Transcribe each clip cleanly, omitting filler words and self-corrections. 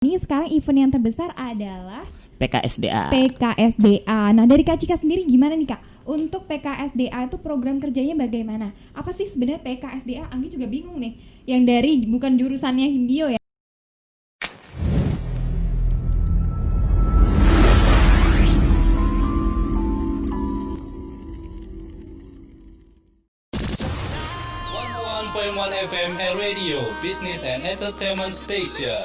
Ini sekarang event yang terbesar adalah PKSDA. Nah, dari Kak Cika sendiri gimana nih Kak? Untuk PKSDA itu program kerjanya bagaimana? Apa sih sebenarnya PKSDA? Anggi juga bingung nih. Yang dari bukan jurusannya Himbio ya. .1 FM Air Radio, Business and Entertainment Station.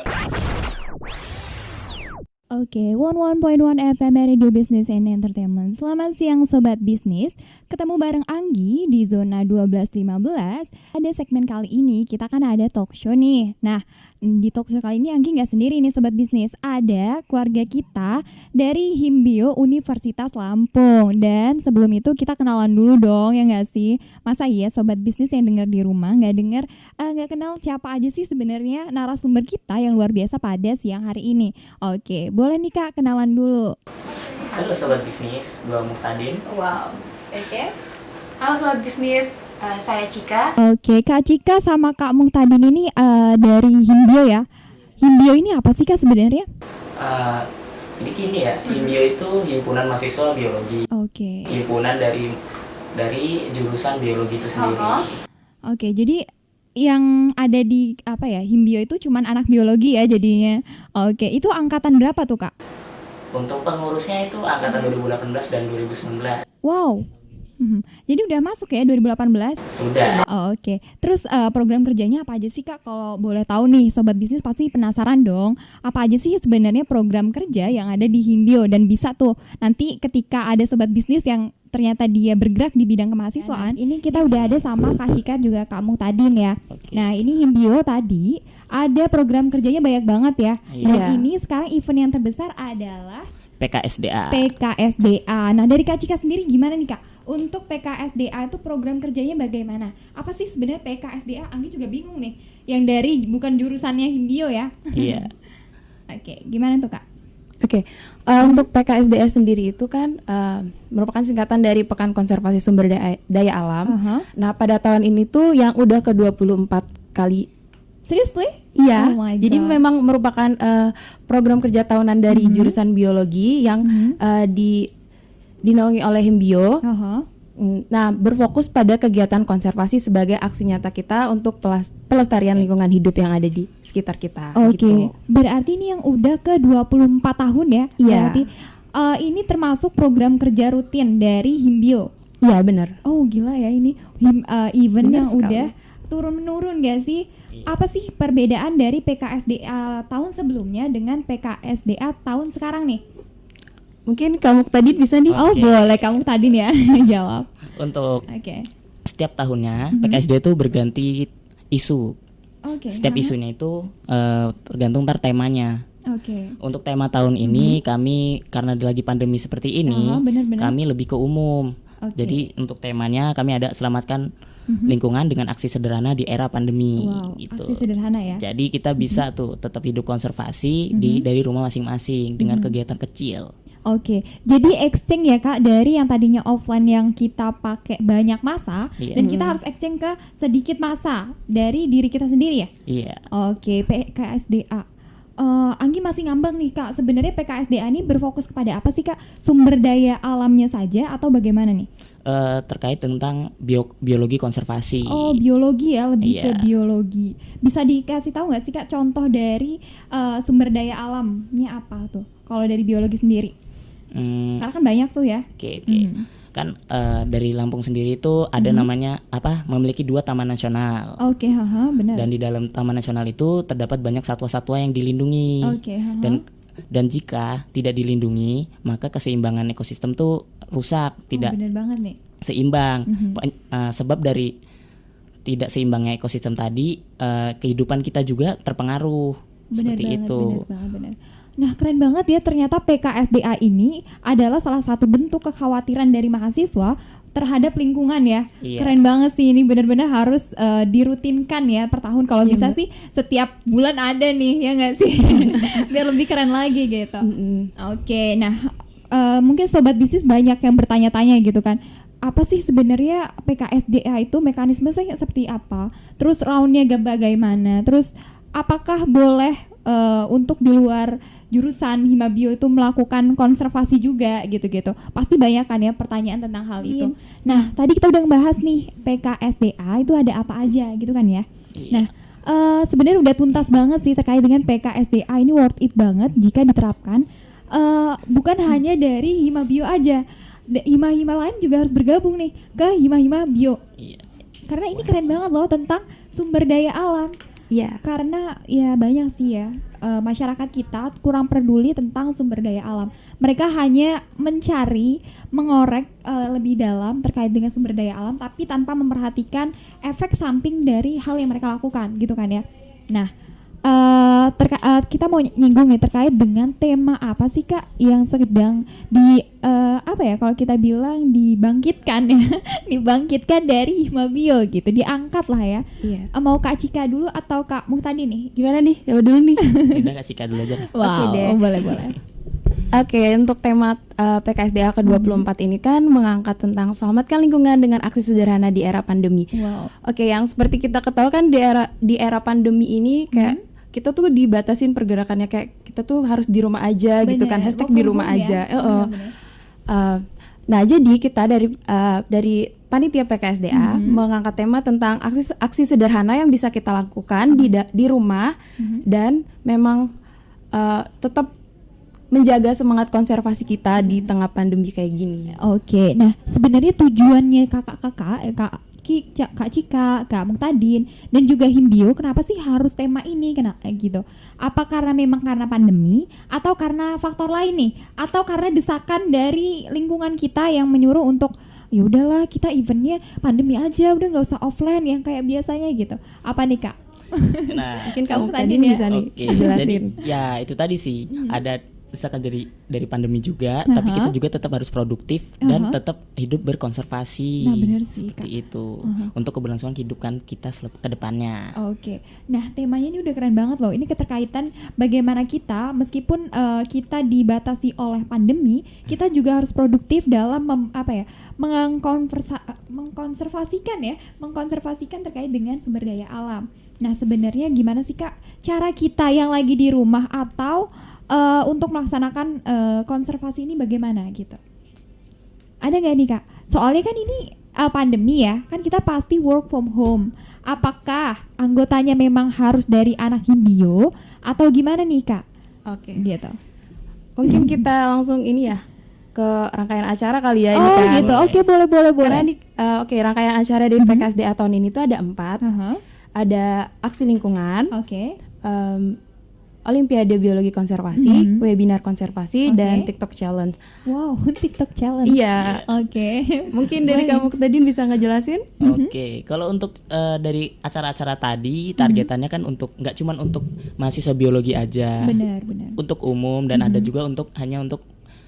Oke, 11.1 FM Radio Business and Entertainment. Selamat siang Sobat Bisnis. Ketemu bareng Anggi di zona 12-15. Ada segmen kali ini kita kan ada talk show nih. Nah, di talk show kali ini Anggi nggak sendiri nih Sobat Bisnis. Ada keluarga kita dari Himbio Universitas Lampung. Dan sebelum itu kita kenalan dulu dong, ya nggak sih? Masa iya Sobat Bisnis yang dengar di rumah nggak kenal siapa aja sih sebenarnya narasumber kita yang luar biasa pada siang hari ini. Oke, boleh nih Kak kenalan dulu. Halo Sobat Bisnis, gue Muhtadin. Wow, oke. Halo Sobat Bisnis, saya Cika. Oke, Kak Cika sama Kak Muhtadin ini dari Himbio ya. Himbio ini apa sih Kak sebenarnya? Jadi gini ya, Himbio itu himpunan mahasiswa biologi. Oke. Himpunan dari jurusan biologi itu sendiri. Oke, jadi yang ada di Himbio itu cuman anak biologi ya jadinya. Oke, itu angkatan berapa tuh Kak? Untuk pengurusnya itu angkatan 2018 dan 2019. Wow. Jadi udah masuk ya 2018? Sudah. Oke. Terus program kerjanya apa aja sih Kak? Kalau boleh tahu nih Sobat Bisnis pasti penasaran dong. Apa aja sih sebenarnya program kerja yang ada di Himbio dan bisa tuh nanti ketika ada Sobat Bisnis yang ternyata dia bergerak di bidang kemahasiswaan. Ini kita udah ada sama Kak Cika juga Kak Muhtadin ya. Oke. Nah, ini Himbio tadi ada program kerjanya banyak banget ya. Iya. Dan ini sekarang event yang terbesar adalah PKSDA. Nah, dari Kak Cika sendiri gimana nih Kak? Untuk PKSDA itu program kerjanya bagaimana? Apa sih sebenarnya PKSDA? Anggi juga bingung nih. Yang dari bukan jurusannya Himbio ya. Iya. Oke, gimana tuh Kak? Oke, untuk PKSDA sendiri itu kan merupakan singkatan dari Pekan Konservasi Sumber Daya Alam. Nah, pada tahun ini tuh yang udah ke-24 kali. Seriously? Iya, Oh my jadi God. memang merupakan program kerja tahunan dari jurusan biologi yang dinaungi oleh Himbio. Nah, berfokus pada kegiatan konservasi sebagai aksi nyata kita untuk pelestarian lingkungan hidup yang ada di sekitar kita. Oke, Gitu. berarti ini yang udah ke 24 tahun ya? Iya. Berarti ini termasuk program kerja rutin dari Himbio? Iya, benar. Oh gila ya ini event Benar yang sekali. udah turun-menurun gak sih? Apa sih perbedaan dari PKSDA tahun sebelumnya dengan PKSDA tahun sekarang nih? Mungkin kamu tadi bisa nih. Oh Oke. boleh kamu tadi nih ya jawab. Untuk Oke. setiap tahunnya PKSDA itu berganti isu. Oke. Setiap isunya itu tergantung temanya. Oke. Untuk tema tahun ini kami karena lagi pandemi seperti ini, Benar-benar. kami lebih ke umum. Oke. Jadi untuk temanya kami ada selamatkan lingkungan dengan aksi sederhana di era pandemi Wow, gitu. aksi sederhana ya. Jadi kita bisa tuh tetap hidup konservasi dari rumah masing-masing dengan kegiatan kecil. Oke, jadi exchange ya Kak dari yang tadinya offline yang kita pakai banyak masa Iya. dan kita harus exchange ke sedikit masa dari diri kita sendiri ya. Iya. Oke, PKSDA. Anggi masih ngambang nih Kak. Sebenarnya PKSDA ini berfokus kepada apa sih Kak? Sumber daya alamnya saja atau bagaimana nih? Terkait tentang biologi konservasi. Oh, biologi ya, lebih ke Iya. biologi. Bisa dikasih tahu nggak sih Kak contoh dari sumber daya alamnya apa tuh? Kalau dari biologi sendiri? Karena kan banyak tuh ya. Oke. Kan dari Lampung sendiri itu ada namanya memiliki 2 taman nasional. Oke, benar. Dan di dalam taman nasional itu terdapat banyak satwa-satwa yang dilindungi. Oke, Dan jika tidak dilindungi, maka keseimbangan ekosistem tuh rusak, tidak benar banget nih. seimbang. Sebab dari tidak seimbangnya ekosistem tadi, kehidupan kita juga terpengaruh. Benar Seperti banget, itu. benar banget, benar. Nah, keren banget ya ternyata PKSDA ini adalah salah satu bentuk kekhawatiran dari mahasiswa terhadap lingkungan ya. Iya. Keren banget sih, ini benar-benar harus dirutinkan ya per tahun. Kalau bisa sih setiap bulan ada nih, ya nggak sih? Biar lebih keren lagi gitu. Oke, nah mungkin Sobat Bisnis banyak yang bertanya-tanya gitu kan. Apa sih sebenarnya PKSDA itu mekanisme seperti apa? Terus roundnya bagaimana? Terus apakah boleh untuk di luar jurusan Himabio itu melakukan konservasi juga gitu-gitu. Pasti banyak kan ya pertanyaan tentang hal itu. Nah, tadi kita udah ngebahas nih PKSDA itu ada apa aja gitu kan ya. Nah, sebenarnya udah tuntas banget sih terkait dengan PKSDA ini, worth it banget jika diterapkan. Bukan hanya dari Himabio aja. Hima-hima lain juga harus bergabung nih ke Hima-hima Bio. Karena ini keren banget loh tentang sumber daya alam. Iya. Karena ya banyak sih ya masyarakat kita kurang peduli tentang sumber daya alam. Mereka hanya mencari, mengorek lebih dalam terkait dengan sumber daya alam, tapi tanpa memperhatikan efek samping dari hal yang mereka lakukan, gitu kan ya. Nah, kita mau nyinggung nih terkait dengan tema apa sih Kak yang sedang kalau kita bilang dibangkitkan ya, dibangkitkan dari Himabio gitu, diangkat lah ya. Iya. Mau Kak Cika dulu atau Kak Muhtadi nih? Gimana nih? Coba dulu nih. Udah Kak Cika dulu aja. Wow, Oke deh. boleh. Oke, untuk tema PKSDA ke-24 ini kan mengangkat tentang selamatkan lingkungan dengan aksi sederhana di era pandemi. Wow. Oke, yang seperti kita ketahui kan di era pandemi ini kayak kita tuh dibatasin pergerakannya, kayak kita tuh harus di rumah aja. Bener, gitu kan, hashtag di rumah aja. Ya? Nah, jadi kita dari panitia PKSDA mengangkat tema tentang aksi sederhana yang bisa kita lakukan di rumah dan memang tetap menjaga semangat konservasi kita di tengah pandemi kayak gini. Oke, nah sebenarnya tujuannya Kak Cika, Kak Muhtadin, dan juga Himbio, kenapa sih harus tema ini gitu? Apa karena memang karena pandemi, atau karena faktor lain nih, atau karena desakan dari lingkungan kita yang menyuruh untuk ya udahlah kita eventnya pandemi aja, udah nggak usah offline yang kayak biasanya gitu? Apa nih Kak? Nah, mungkin Kak ya? Muhtadin bisa nih jelasin. Jadi ya itu tadi sih ada desakan dari pandemi juga, tapi kita juga tetap harus produktif dan tetap hidup berkonservasi. Nah, benar sih, seperti Kak. itu untuk keberlangsungan kehidupan kita ke depannya. Oke, nah temanya ini udah keren banget loh. Ini keterkaitan bagaimana kita meskipun kita dibatasi oleh pandemi, kita juga harus produktif dalam mengkonservasikan terkait dengan sumber daya alam. Nah sebenarnya gimana sih Kak cara kita yang lagi di rumah atau untuk melaksanakan konservasi ini bagaimana gitu? Ada nggak nih Kak? Soalnya kan ini pandemi ya, kan kita pasti work from home. Apakah anggotanya memang harus dari anak Himbio atau gimana nih Kak? Oke. Gitu. Mungkin kita langsung ini ya ke rangkaian acara kali ya ini Oh kan. gitu, oke boleh. Karena rangkaian acara dari PKSDA tahun ini tuh ada 4. Ada aksi lingkungan, Olimpiade Biologi Konservasi, webinar konservasi, dan TikTok Challenge. Wow, TikTok Challenge. Iya. Oke. Mungkin dari kamu tadi bisa ngejelasin? Oke, kalau untuk dari acara-acara tadi targetannya kan nggak cuma untuk mahasiswa biologi aja. Benar. Untuk umum dan ada juga hanya untuk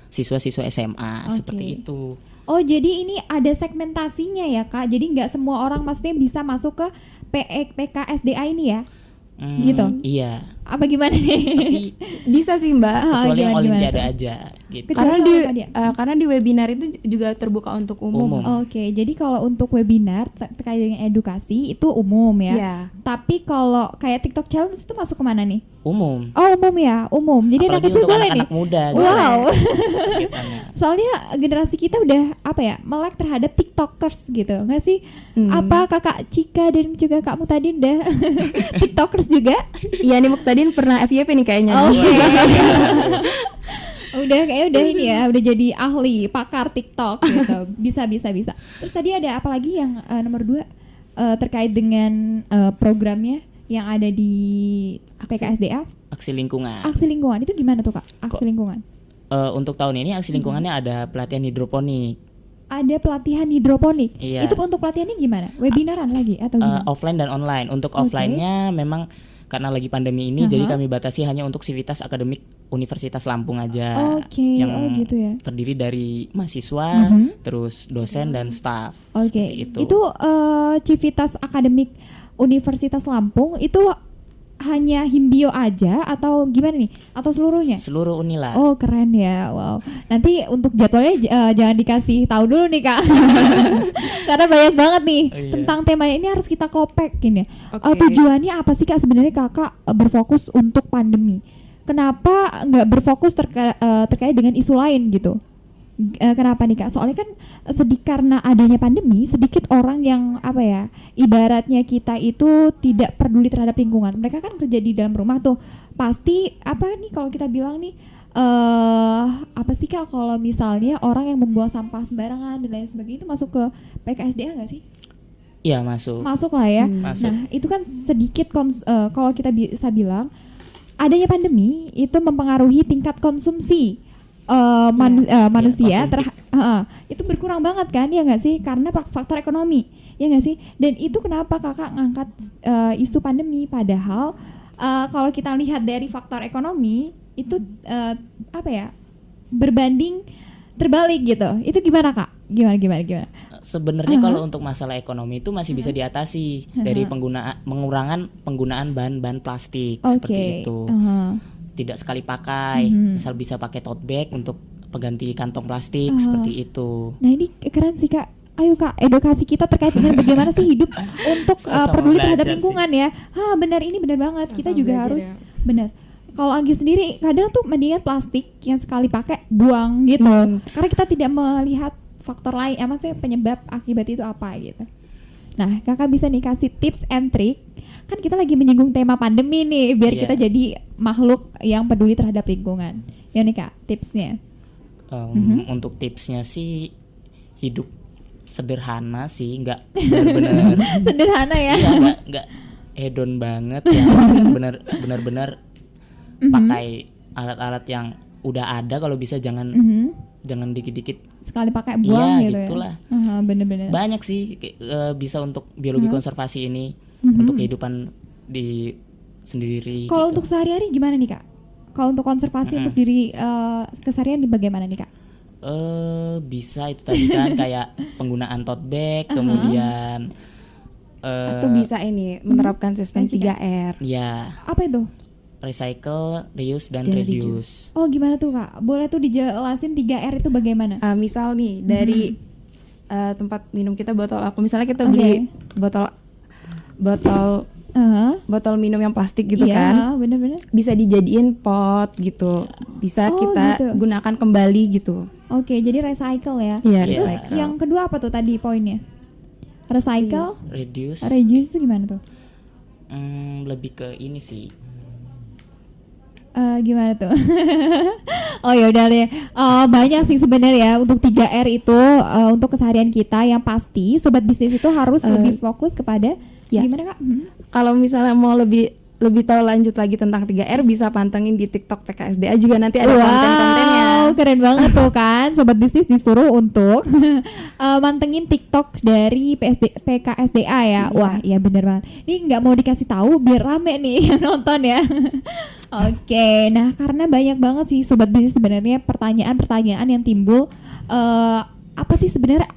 siswa-siswa SMA seperti itu. Oh, jadi ini ada segmentasinya ya Kak. Jadi nggak semua orang maksudnya bisa masuk ke PKSDA ini ya? Gitu. Iya. Apa gimana nih? Tapi Bisa sih Mbak. kecuali yang gimana? Olimpiade aja gitu. Karena di webinar itu juga terbuka untuk umum. Oke, jadi kalau untuk webinar terkait dengan edukasi itu umum ya. Iya. Tapi kalau kayak TikTok Challenge itu masuk kemana nih? Umum. Oh, umum ya, umum. Jadi anak Apalagi kecil untuk boleh nih. anak-anak muda. Wow. Targetannya. Soalnya generasi kita udah melek terhadap TikTokers gitu, nggak sih? Apa Kakak Cika dan juga Kak Muhtadin udah TikTokers juga? Iya nih Muhtadin pernah FYP nih kayaknya. Oke. udah ini ya, udah jadi ahli pakar TikTok gitu. Bisa. Terus tadi ada apa lagi yang nomor 2 terkait dengan programnya yang ada di PKSDA? Aksi lingkungan. Aksi lingkungan itu gimana tuh Kak? Aksi lingkungan. Untuk tahun ini aksi lingkungannya ada pelatihan hidroponik. Ada pelatihan hidroponik. Iya. Itu untuk pelatihannya gimana? Webinaran lagi atau gimana? Offline dan online. Untuk offline-nya memang karena lagi pandemi ini jadi kami batasi hanya untuk sivitas akademik Universitas Lampung aja. Oke. Yang gitu ya. terdiri dari mahasiswa, terus dosen dan staf. Oke. Seperti itu. Itu Civitas Akademik Universitas Lampung itu hanya Himbio aja atau gimana nih? Atau seluruhnya? Seluruh Unila. Oh keren ya, wow. Nanti untuk jadwalnya jangan dikasih tahu dulu nih Kak, karena banyak banget nih Iya. tentang tema ini harus kita klopekin ya. Oke. Tujuannya apa sih Kak sebenarnya Kakak berfokus untuk pandemi? Kenapa nggak berfokus terkait dengan isu lain gitu? Kenapa nih Kak? Soalnya kan karena adanya pandemi, sedikit orang yang apa ya, ibaratnya kita itu tidak peduli terhadap lingkungan. Mereka kan kerja di dalam rumah tuh, pasti apa nih kalau kita bilang nih, apa sih Kak kalau misalnya orang yang membuang sampah sembarangan dan lain sebagainya itu masuk ke PKSDA nggak sih? Iya, masuk. Masuk lah ya. Masuk. Nah itu kan sedikit kalau kita bisa bilang adanya pandemi itu mempengaruhi tingkat konsumsi manusia konsumtif. itu berkurang banget kan ya nggak sih, karena faktor ekonomi ya nggak sih. Dan itu kenapa Kakak ngangkat isu pandemi, padahal kalau kita lihat dari faktor ekonomi itu apa ya, berbanding terbalik gitu. Itu gimana Kak? Gimana? Sebenarnya kalau untuk masalah ekonomi itu masih bisa diatasi dari pengurangan penggunaan bahan-bahan plastik seperti itu. Tidak sekali pakai, misal bisa pakai tote bag untuk pengganti kantong plastik seperti itu. Nah ini keren sih Kak. Ayo Kak, edukasi kita terkait dengan bagaimana sih hidup untuk Sama-sama peduli terhadap belajar lingkungan ya. Benar, ini benar banget. Kita Sama-sama juga belajar harus ya. benar. Kalau Anggi sendiri kadang tuh mendingan plastik yang sekali pakai buang gitu. Karena kita tidak melihat faktor lain, maksudnya penyebab akibat itu apa gitu. Nah, Kakak bisa nih kasih tips and trick. Kan kita lagi menyinggung tema pandemi nih, biar Iya. kita jadi makhluk yang peduli terhadap lingkungan. Ya nih Kak, tipsnya. Untuk tipsnya sih hidup sederhana sih, nggak benar-benar Sederhana ya. iya, nggak hedon banget ya. Benar-benar pakai alat-alat yang udah ada, kalau bisa jangan dikit-dikit. Sekali pakai buang Iya, gitu gitulah. ya. Bener-bener. Banyak sih bisa untuk biologi konservasi ini untuk kehidupan di sendiri. Kalau gitu. untuk sehari-hari gimana nih Kak? Kalau untuk konservasi untuk diri keseharian di bagaimana nih Kak? Bisa itu tadi kan kayak penggunaan tote bag, kemudian Atau bisa ini menerapkan sistem 3R. ya Apa itu? recycle, reuse dan Dan reduce. Oh gimana tuh Kak? Boleh tuh dijelasin 3R itu bagaimana? Misal nih dari tempat minum kita, botol apa? Misalnya kita beli botol botol minum yang plastik gitu Iya, kan, bener-bener. bisa dijadiin pot gitu, bisa Oh, kita gitu. gunakan kembali gitu. Oke, jadi recycle ya. Iya, Yes. Terus recycle. yang kedua apa tuh tadi poinnya? Recycle, Reduce reduce itu gimana tuh? lebih ke ini sih. Gimana tuh? Oh ya udah deh. Banyak sih sebenarnya untuk 3R itu untuk keseharian kita. Yang pasti sobat bisnis itu harus lebih fokus kepada ya. gimana Kak? Kalau misalnya mau lebih tahu lanjut lagi tentang 3R, bisa pantengin di TikTok PKSDA juga, nanti ada konten-kontennya. Wow, keren banget tuh kan. Sobat bisnis disuruh untuk mantengin TikTok dari PKSDA ya. Wah, iya bener banget. Ini nggak mau dikasih tahu biar rame nih yang nonton ya. Oke, nah karena banyak banget sih sobat bisnis sebenarnya pertanyaan-pertanyaan yang timbul. Apa sih sebenarnya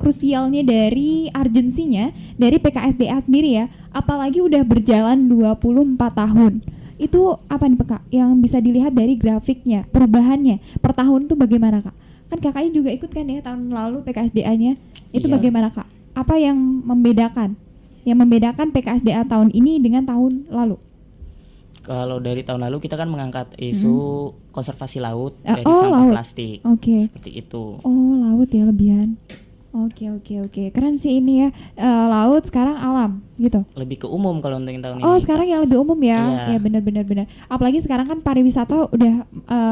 krusialnya dari urgensinya dari PKSDA sendiri ya? Apalagi udah berjalan 24 tahun. Itu apa nih Kak yang bisa dilihat dari grafiknya, perubahannya per tahun tuh bagaimana Kak? Kan kakaknya juga ikut kan ya tahun lalu PKSDA-nya. Itu Iya. bagaimana Kak? Apa yang membedakan? Yang membedakan PKSDA tahun ini dengan tahun lalu? Kalau dari tahun lalu kita kan mengangkat isu konservasi laut dari oh, sampah laut. plastik. Oke. Seperti itu. Oh, laut ya lebihan. Oke. Keren sih ini ya. Laut sekarang alam gitu. Lebih ke umum kalau untuk yang tahun Oh, ini. sekarang yang lebih umum ya. Iya. Ya benar. Apalagi sekarang kan pariwisata udah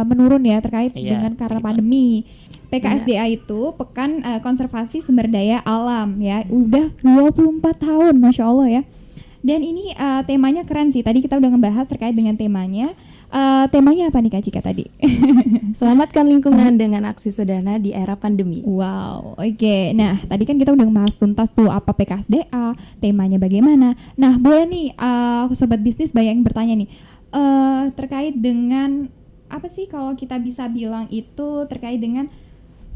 menurun ya terkait Iya, dengan karena benar. pandemi. PKSDA itu Pekan Konservasi Sumber Daya Alam ya. Udah 24 tahun, Masya Allah ya. Dan ini temanya keren sih. Tadi kita udah ngebahas terkait dengan temanya. Temanya apa nih Kak Cika tadi? Selamatkan lingkungan dengan aksi sederhana di era pandemi. Wow, oke. Nah, tadi kan kita udah ngebahas tuntas tuh apa PKSDA, temanya bagaimana. Nah, boleh nih sobat bisnis banyak yang bertanya nih terkait dengan apa sih kalau kita bisa bilang itu terkait dengan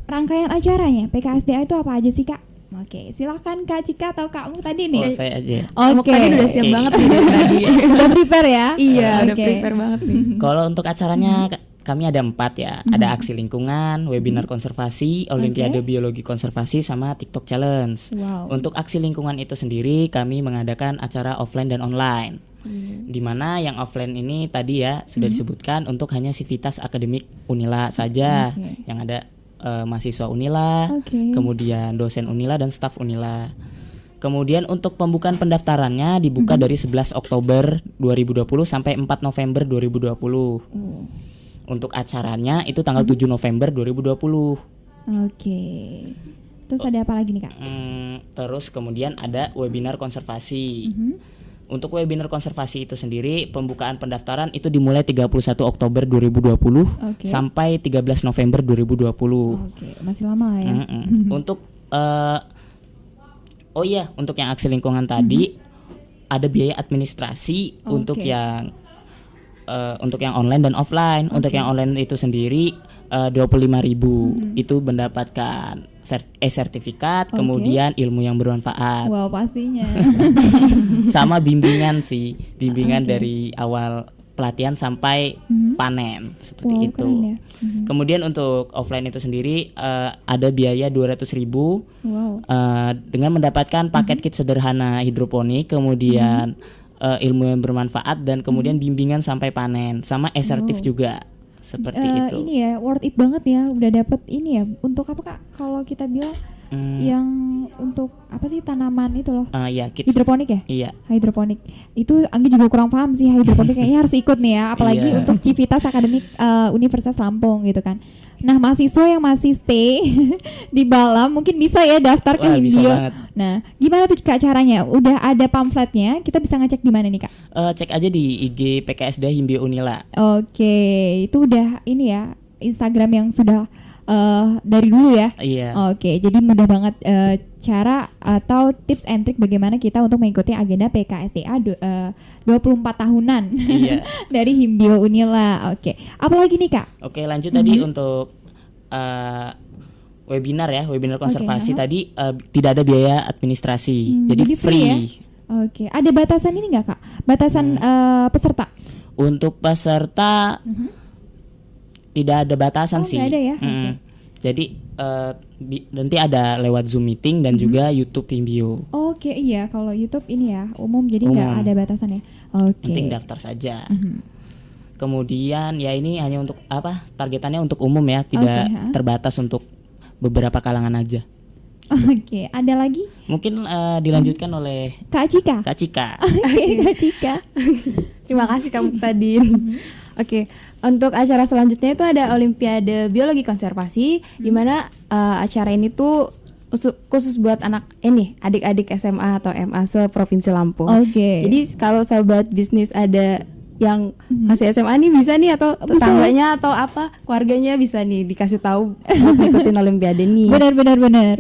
rangkaian acaranya PKSDA itu apa aja sih Kak? Oke, silakan Kak Cika atau Kakmu tadi nih. Oh, saya aja. Muk tadi udah siap banget nih dari tadi. Udah prepare ya? Iya, udah Oke. prepare banget nih. Kalau untuk acaranya kami ada 4 ya. Ada aksi lingkungan, webinar konservasi, Olimpiade Biologi Konservasi, sama TikTok Challenge. Wow. Untuk aksi lingkungan itu sendiri kami mengadakan acara offline dan online. Di mana yang offline ini tadi ya sudah disebutkan untuk hanya sivitas akademik Unila saja, yang ada mahasiswa Unila, kemudian dosen Unila dan staf Unila. Kemudian untuk pembukaan pendaftarannya dibuka dari 11 Oktober 2020 sampai 4 November 2020. Untuk acaranya itu tanggal 7 November 2020. Oke. Terus ada apa lagi nih Kak? Terus kemudian ada webinar konservasi. Untuk webinar konservasi itu sendiri pembukaan pendaftaran itu dimulai 31 Oktober 2020 sampai 13 November 2020. Oke, masih lama ya. Untuk untuk yang aksi lingkungan tadi ada biaya administrasi untuk yang online dan offline. Untuk yang online itu sendiri 25.000 itu mendapatkan sertifikat, kemudian ilmu yang bermanfaat. Wow, pastinya. Sama bimbingan dari awal pelatihan sampai panen seperti itu. Keren ya. Kemudian untuk offline itu sendiri ada biaya 200.000 dengan mendapatkan paket kit sederhana hidroponik, kemudian ilmu yang bermanfaat, dan kemudian bimbingan sampai panen, sama esertif juga. Seperti itu. Ini ya worth it banget ya, udah dapet ini ya. Untuk apa Kak? Kalau kita bilang yang untuk apa sih tanaman itu loh? Kits. Hidroponik ya? Iya. Hidroponik. Itu Anggi juga kurang paham sih hidroponik, kayaknya harus ikut nih ya, apalagi untuk Civitas Akademik Universitas Lampung gitu kan. Nah, mahasiswa yang masih stay di Balam mungkin bisa ya daftar ke Himbio. Nah, gimana tuh Kak caranya? Udah ada pamfletnya, kita bisa ngecek di mana nih Kak? Cek aja di IG PKSD Himbio Unila. Oke, itu udah ini ya, Instagram yang sudah dari dulu ya. Iya. Oke, jadi mudah banget cara atau tips and trick bagaimana kita untuk mengikuti agenda PKSDA 24 tahunan dari Himbio Unila. Oke, apalagi nih Kak? Oke, lanjut tadi untuk webinar konservasi tadi tidak ada biaya administrasi, jadi free. Ya? Oke, ada batasan ini nggak Kak? Batasan peserta? Untuk peserta tidak ada batasan sih. Nggak ada ya? Jadi nanti ada lewat Zoom meeting dan juga YouTube Himbio. Oke, iya, kalau YouTube ini ya umum, jadi nggak ada batasan ya. Oke. Penting daftar saja. Kemudian ya ini hanya untuk targetannya untuk umum ya, tidak terbatas untuk beberapa kalangan aja. Oke, ada lagi? Mungkin dilanjutkan oleh Kak Cika. Kak Cika. Oke, Kak Cika. Terima kasih kamu tadi. Oke, untuk acara selanjutnya itu ada Olimpiade Biologi Konservasi, di mana acara ini tuh khusus buat adik-adik SMA atau MA se-Provinsi Lampung. Jadi kalau sahabat bisnis ada yang masih SMA nih bisa nih, atau tetangganya atau apa keluarganya bisa nih dikasih tahu buat ngikutin Olimpiade nih. Benar.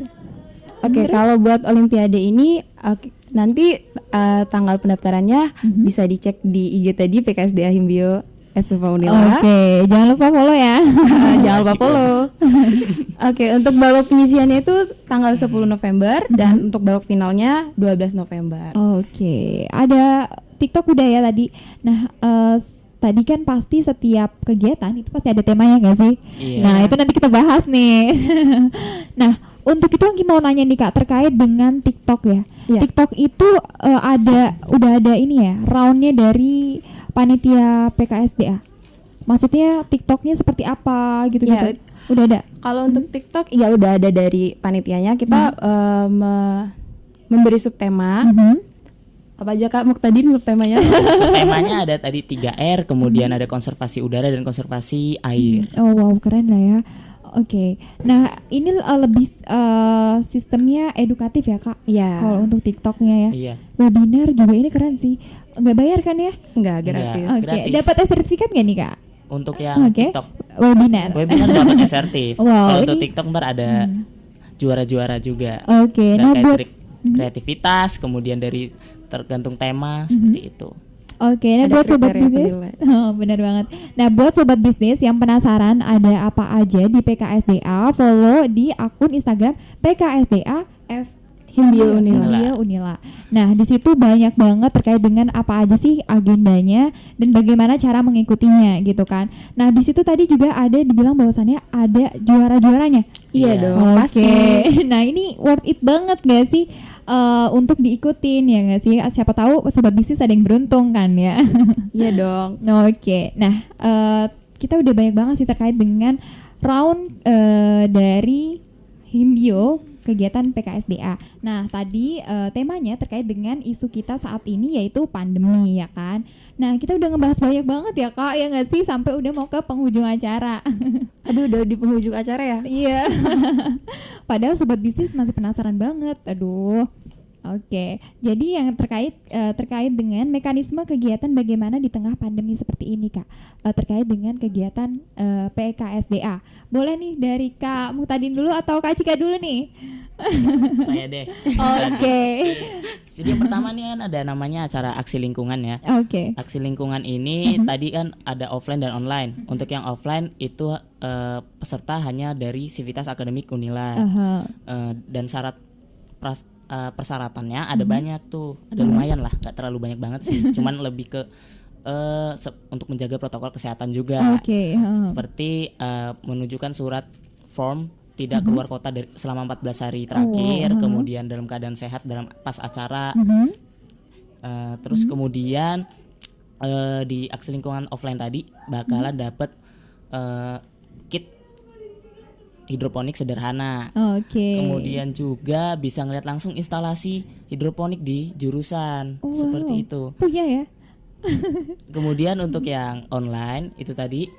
Oke, kalau buat Olimpiade ini nanti tanggal pendaftarannya bisa dicek di IG tadi PKSDA Himbio FPIPA Unila. Oke, jangan lupa follow ya. Jangan lupa follow. Oke, untuk babak penyisiannya itu tanggal 10 November dan untuk babak finalnya 12 November. Oke, ada TikTok udah ya tadi. Nah, tadi kan pasti setiap kegiatan itu pasti ada temanya nggak sih? Iya. Nah, itu nanti kita bahas nih. Nah, untuk itu Anggi mau nanya nih Kak, terkait dengan TikTok ya. TikTok itu udah ada ini ya, roundnya dari panitia PKSDA. Maksudnya TikToknya seperti apa gitu? Udah ada. Kalau untuk TikTok ya udah ada dari panitianya. Kita memberi subtema. Apa aja Kak Muktadin subtemanya? Subtemanya ada tadi 3R, kemudian ada konservasi udara dan konservasi air. Oh wow, keren lah ya. Oke, nah ini lebih sistemnya edukatif ya Kak? Iya. Kalau untuk TikToknya ya. Iya. Webinar juga ini keren sih. Nggak bayar kan ya? Nggak, gratis. Oke, dapat sertifikat nggak nih Kak? Untuk yang TikTok webinar dapat esertif. Wow, kalau untuk TikTok ntar ada juara-juara juga. Oke, nah buat kreativitas, kemudian dari tergantung tema seperti itu. Oke, nah buat sobat bisnis, benar banget. Nah buat sobat bisnis yang penasaran ada apa aja di PKSDA, follow di akun Instagram PKSDA Himbio Unila. Nah, di situ banyak banget terkait dengan apa aja sih agendanya dan bagaimana cara mengikutinya gitu kan. Nah, di situ tadi juga ada dibilang bahwasannya ada juara-juaranya. Iya dong, pasti. Nah, ini worth it banget gak sih untuk diikutin ya gak sih? Siapa tahu sobat bisnis ada yang beruntung kan ya. Iya dong. Oke. Nah, kita udah banyak banget sih terkait dengan round dari Himbio kegiatan PKSDA. Nah, tadi temanya terkait dengan isu kita saat ini yaitu pandemi ya kan. Nah, kita udah ngebahas banyak banget ya Kak, ya nggak sih, sampai udah mau ke penghujung acara. Aduh, udah di penghujung acara ya? Iya. Padahal sobat bisnis masih penasaran banget. Aduh. Oke, jadi yang terkait dengan mekanisme kegiatan bagaimana di tengah pandemi seperti ini Kak, terkait dengan kegiatan PKSDA. Boleh nih dari Kak Muhtadin dulu atau Kak Cika dulu nih? Saya deh. Oke. Jadi yang pertama nih kan ada namanya acara aksi lingkungan ya. Oke. Aksi lingkungan ini tadi kan ada offline dan online. Untuk yang offline itu peserta hanya dari Sivitas Akademik Unila. Dan syarat persyaratannya ada banyak tuh, ada lumayan lah, nggak terlalu banyak banget sih, cuman lebih ke untuk menjaga protokol kesehatan juga, seperti menunjukkan surat form tidak keluar kota selama 14 hari terakhir, kemudian dalam keadaan sehat dalam pas acara, terus kemudian di aksi lingkungan offline tadi bakalan dapat kit hidroponik sederhana. Kemudian juga bisa ngeliat langsung instalasi hidroponik di jurusan, seperti itu. Punya ya. Kemudian untuk yang online itu tadi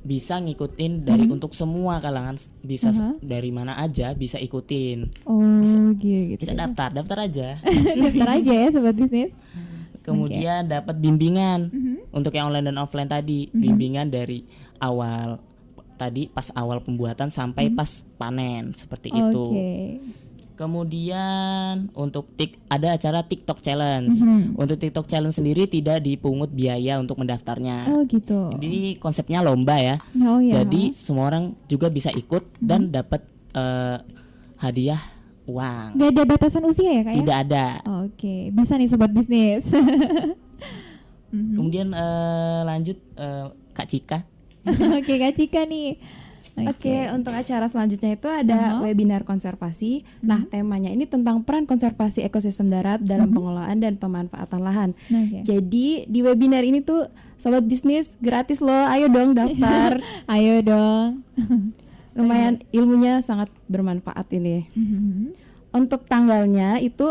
bisa ngikutin dari untuk semua kalangan, bisa dari mana aja bisa ikutin. Gitu. Bisa daftar aja. Daftar aja ya sobat bisnis. Kemudian dapat bimbingan untuk yang online dan offline tadi, bimbingan dari awal tadi pas awal pembuatan sampai pas panen seperti itu. Kemudian untuk ada acara TikTok Challenge. Untuk TikTok Challenge sendiri tidak dipungut biaya untuk mendaftarnya. Gitu. Jadi konsepnya lomba ya. Jadi semua orang juga bisa ikut dan dapat hadiah uang. Gak ada batasan usia ya Kak? Tidak ada. Bisa nih sobat bisnis. Kemudian lanjut Kak Cika. Kak Cika nih. Oke, untuk acara selanjutnya itu ada webinar konservasi. Nah, temanya ini tentang peran konservasi ekosistem darat dalam pengelolaan dan pemanfaatan lahan. Jadi di webinar ini tuh sobat bisnis gratis loh. Ayo dong daftar. Ayo dong. Lumayan ilmunya sangat bermanfaat ini. Untuk tanggalnya itu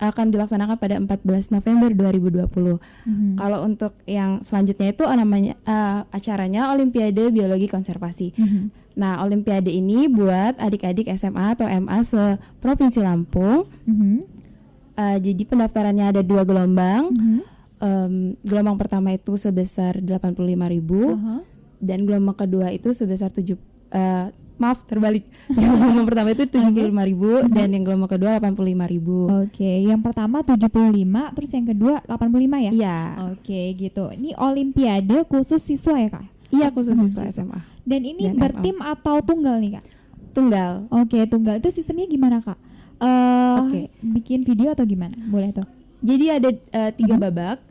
akan dilaksanakan pada 14 November 2020. Kalau untuk yang selanjutnya itu namanya acaranya Olimpiade Biologi Konservasi. Nah, Olimpiade ini buat adik-adik SMA atau MA se-Provinsi Lampung. Jadi pendaftarannya ada 2 gelombang. Gelombang pertama itu sebesar 85.000 dan gelombang kedua itu sebesar terbalik. Yang gelombang pertama itu 75.000 dan yang gelombang kedua 85.000. Yang pertama 75, terus yang kedua 85 ya? Iya. Gitu. Ini Olimpiade khusus siswa ya Kak? Iya, khusus siswa SMA. Dan ini dan bertim atau tunggal nih Kak? Tunggal. Tunggal. Itu sistemnya gimana Kak? Bikin video atau gimana? Boleh tuh. Jadi ada 3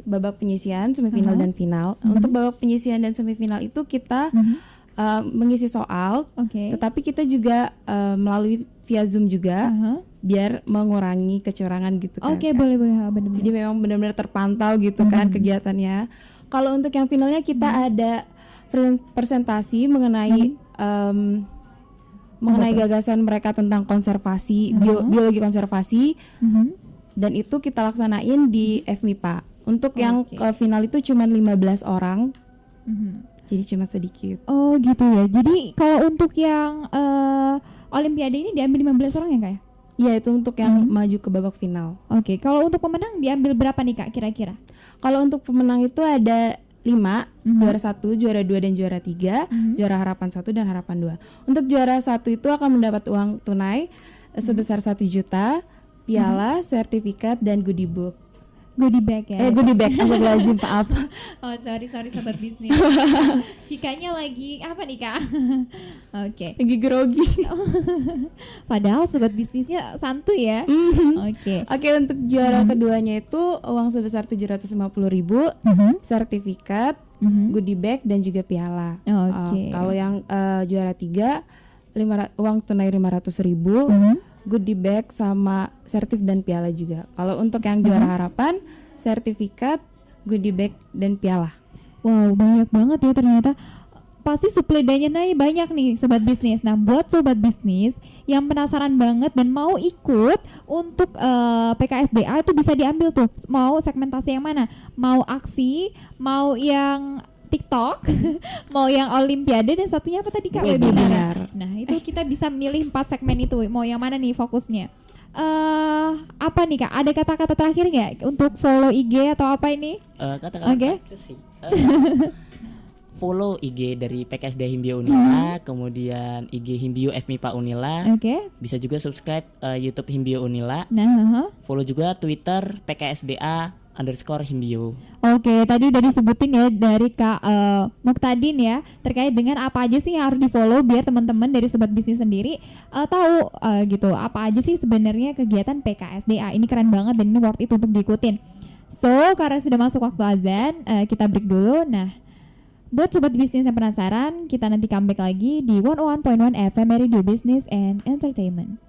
babak penyisian, semifinal dan final. Untuk babak penyisian dan semifinal itu kita mengisi soal, tetapi kita juga melalui via Zoom juga, biar mengurangi kecurangan gitu kan. Boleh benar-benar. Jadi memang benar-benar terpantau gitu kan kegiatannya. Kalau untuk yang finalnya kita ada presentasi mengenai gagasan mereka tentang konservasi, biologi konservasi, dan itu kita laksanain di FMIPA. Untuk yang final itu cuma 15 orang. Jadi cuma sedikit. Gitu ya. Jadi kalau untuk yang Olimpiade ini diambil 15 orang ya Kak ya? Iya, itu untuk yang maju ke babak final. Kalau untuk pemenang diambil berapa nih Kak kira-kira? Kalau untuk pemenang itu ada 5, juara 1, juara 2 dan juara 3, juara harapan 1 dan harapan 2. Untuk juara 1 itu akan mendapat uang tunai sebesar 1 juta, piala, sertifikat dan goodie book. Goodie bag ya. Goodie bag, astagfirullahaladzim, maaf. Oh sorry sobat bisnis. Cikanya lagi apa nih Kak? Oke. Lagi grogi. Padahal sobat bisnisnya santuy ya. Oke. Oke, untuk juara keduanya itu uang sebesar 750.000, sertifikat, goodie bag dan juga piala. Oke. Kalau yang juara 3 uang tunai 500.000, goodie bag sama sertif dan piala juga. Kalau untuk yang juara harapan, sertifikat, goodie bag dan piala. Wow, banyak banget ya ternyata. Pasti suplai dananya banyak nih sobat bisnis. Nah, buat sobat bisnis yang penasaran banget dan mau ikut untuk PKSDA itu bisa diambil tuh. Mau segmentasi yang mana? Mau aksi, mau yang TikTok, mau yang Olimpiade, dan satunya apa tadi Kak? Webinar. Nah, itu kita bisa milih 4 segmen itu. Mau yang mana nih fokusnya? Apa nih Kak? Ada kata-kata terakhir nggak untuk follow IG atau apa ini? Kata-kata terakhir sih. Follow IG dari PKSD Himbio Unila, kemudian IG Himbio FMIPA Unila. Bisa juga subscribe YouTube Himbio Unila. Follow juga Twitter PKSDA_Himbio. Oke, tadi udah disebutin ya dari Kak Muktadin ya terkait dengan apa aja sih yang harus di-follow biar teman-teman dari sobat bisnis sendiri tahu gitu apa aja sih sebenarnya kegiatan PKSDA. Ini keren banget dan ini worth it untuk diikutin. So, karena sudah masuk waktu azan, kita break dulu. Nah, buat sobat bisnis yang penasaran, kita nanti comeback lagi di 101.1 FM Radio Business and Entertainment.